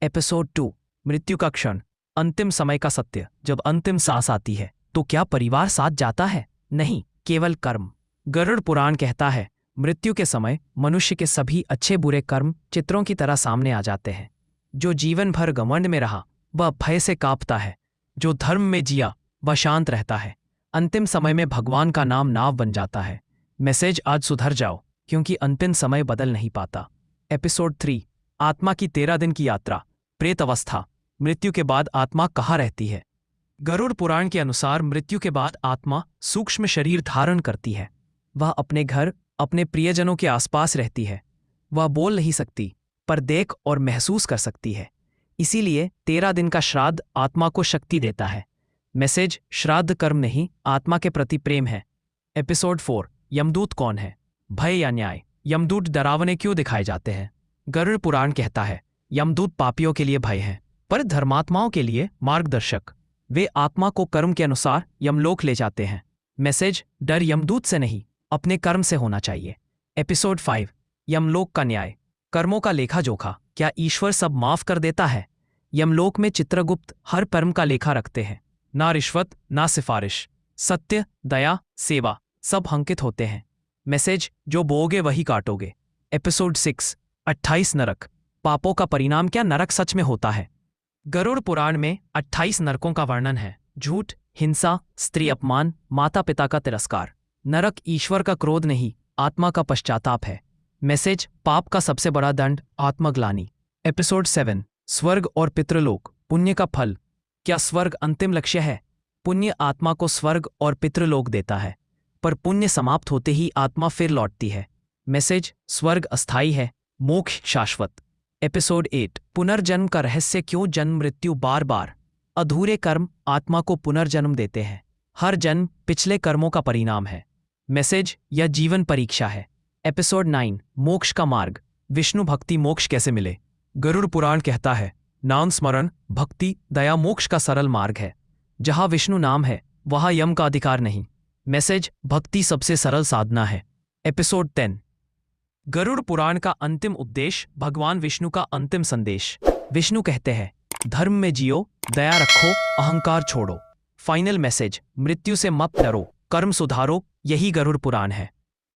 Episode 2 मृत्यु का क्षण। अंतिम समय का सत्य। जब अंतिम सांस आती है तो क्या परिवार साथ जाता है? नहीं, केवल कर्म। गरुड़ पुराण कहता है मृत्यु के समय मनुष्य के सभी अच्छे बुरे कर्म चित्रों की तरह सामने आ जाते हैं। जो जीवन भर घमंड में रहा वह भय से कांपता है, जो धर्म में जिया वह शांत रहता है। अंतिम समय में भगवान का नाम नाव बन जाता है। मैसेज, आज सुधर जाओ क्योंकि अंतिम समय बदल नहीं पाता। एपिसोड 3 आत्मा की 13 दिन की यात्रा। प्रेत अवस्था। मृत्यु के बाद आत्मा कहाँ रहती है? गरुड़ पुराण के अनुसार मृत्यु के बाद आत्मा सूक्ष्म शरीर धारण करती है। वह अपने घर, अपने प्रियजनों के आसपास रहती है। वह बोल नहीं सकती पर देख और महसूस कर सकती है। इसीलिए 13 दिन का श्राद्ध आत्मा को शक्ति देता है। मैसेज, श्राद्ध कर्म नहीं, आत्मा के प्रति प्रेम है। एपिसोड 4 यमदूत कौन है? भय या न्याय? यमदूत डरावने क्यों दिखाए जाते हैं? गरुड़ पुराण कहता है यमदूत पापियों के लिए भय है पर धर्मात्माओं के लिए मार्गदर्शक। वे आत्मा को कर्म के अनुसार यमलोक ले जाते हैं। मैसेज, डर यमदूत से नहीं, अपने कर्म से होना चाहिए। एपिसोड 5 यमलोक का न्याय। कर्मों का लेखा जोखा। क्या ईश्वर सब माफ कर देता है? यमलोक में चित्रगुप्त हर कर्म का लेखा रखते हैं। ना रिश्वत, ना सिफारिश, सत्य, दया, सेवा सब अंकित होते हैं। मैसेज, जो बोओगे वही काटोगे। एपिसोड 6 28 नरक। पापों का परिणाम। क्या नरक सच में होता है? गरुड़ पुराण में 28 नरकों का वर्णन है। झूठ, हिंसा, स्त्री अपमान, माता पिता का तिरस्कार। नरक ईश्वर का क्रोध नहीं, आत्मा का पश्चाताप है। मैसेज, पाप का सबसे बड़ा दंड आत्मग्लानि। एपिसोड 7 स्वर्ग और पितृलोक। पुण्य का फल। क्या स्वर्ग अंतिम लक्ष्य है? पुण्य आत्मा को स्वर्ग और पितृलोक देता है पर पुण्य समाप्त होते ही आत्मा फिर लौटती है। मैसेज, स्वर्ग अस्थायी है, मोक्ष शाश्वत। एपिसोड 8 पुनर्जन्म का रहस्य। क्यों जन्म मृत्यु बार बार? अधूरे कर्म आत्मा को पुनर्जन्म देते हैं। हर जन्म पिछले कर्मों का परिणाम है। मैसेज, यह जीवन परीक्षा है। एपिसोड 9 मोक्ष का मार्ग। विष्णु भक्ति मोक्ष कैसे मिले? गरुड़ पुराण कहता है नाम स्मरण, भक्ति, दया मोक्ष का सरल मार्ग है। जहां विष्णु नाम है वहां यम का अधिकार नहीं। मैसेज, भक्ति सबसे सरल साधना है। एपिसोड 10 गरुड़ पुराण का अंतिम उपदेश। भगवान विष्णु का अंतिम संदेश। विष्णु कहते हैं धर्म में जियो, दया रखो, अहंकार छोड़ो। फाइनल मैसेज, मृत्यु से मत डरो, कर्म सुधारो। यही गरुड़ पुराण है।